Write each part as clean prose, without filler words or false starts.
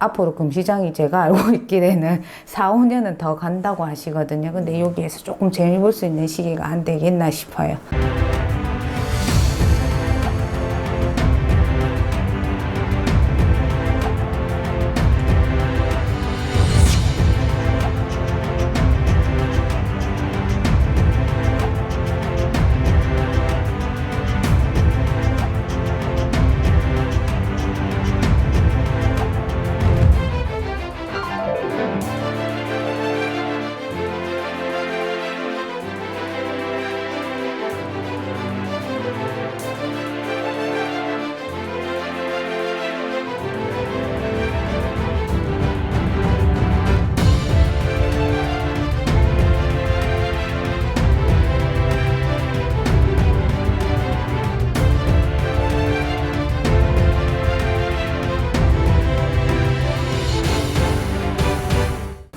앞으로 금시장이 제가 알고 있기에는 4, 5년은 더 간다고 하시거든요. 근데 여기에서 조금 재미 볼 수 있는 시기가 안 되겠나 싶어요.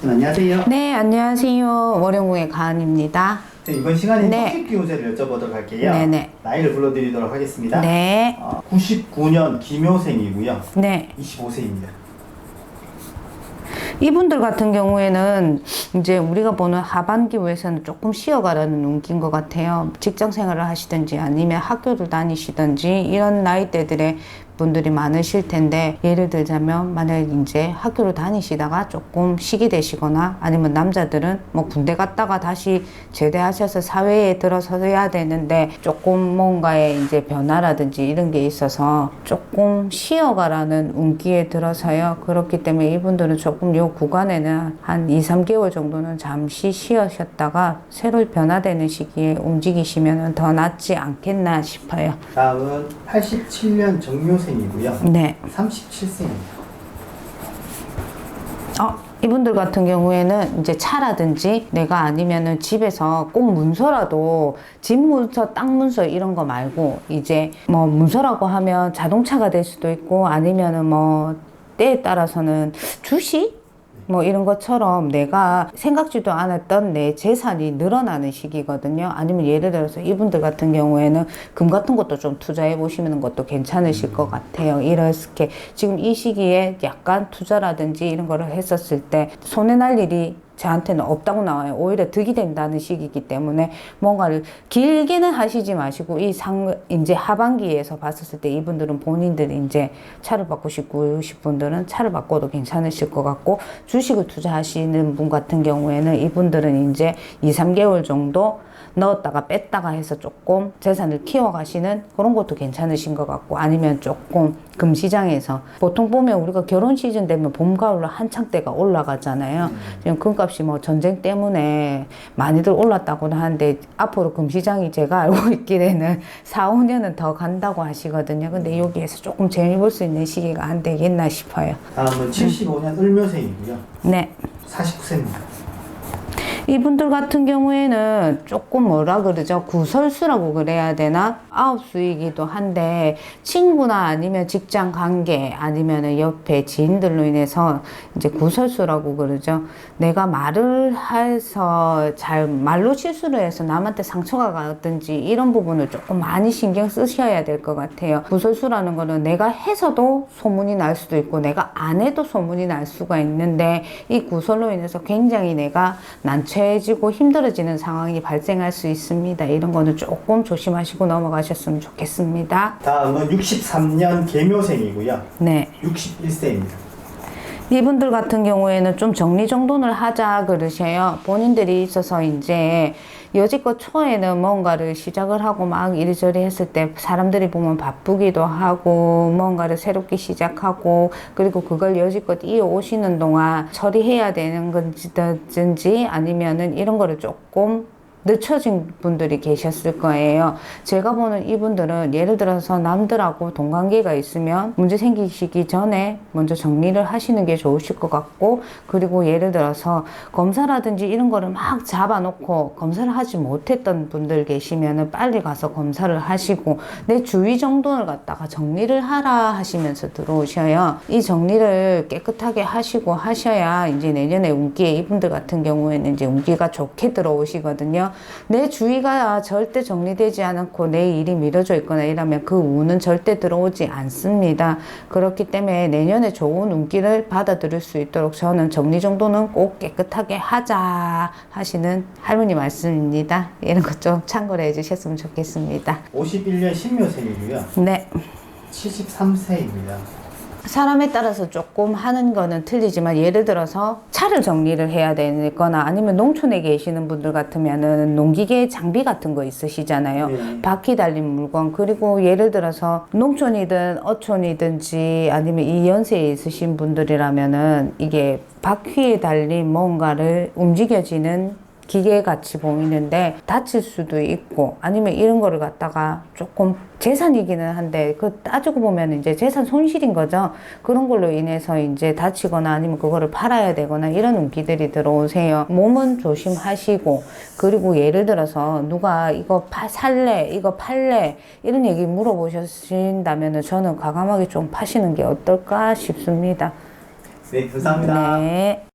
안녕하세요. 네, 안녕하세요. 월영궁의 가은입니다. 네, 이번 시간에 네. 토끼 운세를 여쭤보도록 할게요. 네네. 나이를 불러드리도록 하겠습니다. 네. 99년 김효생이고요. 네. 25세입니다. 이분들 같은 경우에는 이제 우리가 보는 하반기에서는 조금 쉬어가라는 운기인 것 같아요. 직장 생활을 하시든지 아니면 학교를 다니시든지 이런 나이대들의 분들이 많으실 텐데, 예를 들자면 만약에 이제 학교를 다니시다가 조금 쉬게 되시거나, 아니면 남자들은 뭐 군대 갔다가 다시 제대하셔서 사회에 들어서야 되는데 조금 뭔가의 이제 변화라든지 이런 게 있어서 조금 쉬어가라는 운기에 들어서요. 그렇기 때문에 이분들은 조금 요 구간에는 한 2, 3개월 정도는 잠시 쉬으셨다가 새로 변화되는 시기에 움직이시면 더 낫지 않겠나 싶어요. 다음은 87년 정묘생이고요. 네. 37세입니다. 이분들 같은 경우에는 이제 차라든지 내가 아니면은 집에서 꼭 문서라도 집 문서, 땅 문서 이런 거 말고, 이제 뭐 문서라고 하면 자동차가 될 수도 있고, 아니면은 뭐 때에 따라서는 주식? 뭐 이런 것처럼 내가 생각지도 않았던 내 재산이 늘어나는 시기거든요. 아니면 예를 들어서 이분들 같은 경우에는 금 같은 것도 좀 투자해 보시는 것도 괜찮으실 것 같아요. 이렇게 지금 이 시기에 약간 투자라든지 이런 거를 했었을 때 손해 날 일이 저한테는 없다고 나와요. 오히려 득이 된다는 시기이기 때문에 뭔가를 길게는 하시지 마시고, 이제 하반기에서 봤었을 때 이분들은 본인들이 이제 차를 바꾸시고 분들은 차를 바꿔도 괜찮으실 것 같고, 주식을 투자하시는 분 같은 경우에는 이분들은 이제 2, 3개월 정도 넣었다가 뺐다가 해서 조금 재산을 키워가시는 그런 것도 괜찮으신 것 같고, 아니면 조금 금시장에서 보통 보면 우리가 결혼 시즌 되면 봄, 가을로 한창 때가 올라가잖아요. 지금 금값이 뭐 전쟁 때문에 많이들 올랐다고는 하는데, 앞으로 금시장이 제가 알고 있기에는 4, 5년은 더 간다고 하시거든요. 근데 여기에서 조금 재미 볼 수 있는 시기가 안 되겠나 싶어요. 다음은 75년 을묘생이고요. 네. 49세입니다. 이분들 같은 경우에는 조금 뭐라 그러죠? 구설수라고 그래야 되나? 아홉수이기도 한데, 친구나 아니면 직장 관계, 아니면 옆에 지인들로 인해서 이제 구설수라고 그러죠. 내가 말을 해서 말로 실수를 해서 남한테 상처가 가든지 이런 부분을 조금 많이 신경 쓰셔야 될 것 같아요. 구설수라는 거는 내가 해서도 소문이 날 수도 있고, 내가 안 해도 소문이 날 수가 있는데, 이 구설로 인해서 굉장히 내가 난처해지고 힘들어지는 상황이 발생할 수 있습니다. 이런 거는 조금 조심하시고 넘어가셨으면 좋겠습니다. 다음은 63년 계묘생이고요. 네. 61세입니다. 이분들 같은 경우에는 좀 정리정돈을 하자 그러셔요. 본인들이 있어서 이제 여지껏 초에는 뭔가를 시작을 하고 막 이리저리 했을 때 사람들이 보면 바쁘기도 하고 뭔가를 새롭게 시작하고, 그리고 그걸 여지껏 이어오시는 동안 처리해야 되는 건지 아니면은 이런 거를 조금 늦춰진 분들이 계셨을 거예요. 제가 보는 이분들은 예를 들어서 남들하고 동관계가 있으면 문제 생기시기 전에 먼저 정리를 하시는 게 좋으실 것 같고, 그리고 예를 들어서 검사라든지 이런 거를 막 잡아놓고 검사를 하지 못했던 분들 계시면은 빨리 가서 검사를 하시고, 내 주위 정돈을 갖다가 정리를 하라 하시면서 들어오셔요. 이 정리를 깨끗하게 하시고 하셔야 이제 내년에 운기에 이분들 같은 경우에는 이제 운기가 좋게 들어오시거든요. 내 주위가 절대 정리되지 않고 내 일이 미뤄져 있거나 이러면 그 운은 절대 들어오지 않습니다. 그렇기 때문에 내년에 좋은 운기를 받아들일 수 있도록 저는 정리정돈은 꼭 깨끗하게 하자 하시는 할머니 말씀입니다. 이런 것 좀 참고를 해주셨으면 좋겠습니다. 51년 신묘생이고요. 네. 73세입니다. 사람에 따라서 조금 하는 거는 틀리지만 예를 들어서 차를 정리를 해야 되거나 아니면 농촌에 계시는 분들 같으면은 농기계 장비 같은 거 있으시잖아요. 네. 바퀴 달린 물건 그리고 예를 들어서 농촌이든 어촌이든지 아니면 이 연세에 있으신 분들이라면은 이게 바퀴에 달린 뭔가를 움직여지는 기계 같이 보이는데 다칠 수도 있고 아니면 이런 거를 갖다가 조금 재산이기는 한데 그 따지고 보면 이제 재산 손실인 거죠. 그런 걸로 인해서 이제 다치거나 아니면 그거를 팔아야 되거나 이런 운기들이 들어오세요. 몸은 조심하시고 그리고 예를 들어서 누가 이거 살래 이거 팔래 이런 얘기 물어보신다면은 저는 과감하게 좀 파시는 게 어떨까 싶습니다. 네, 감사합니다. 네.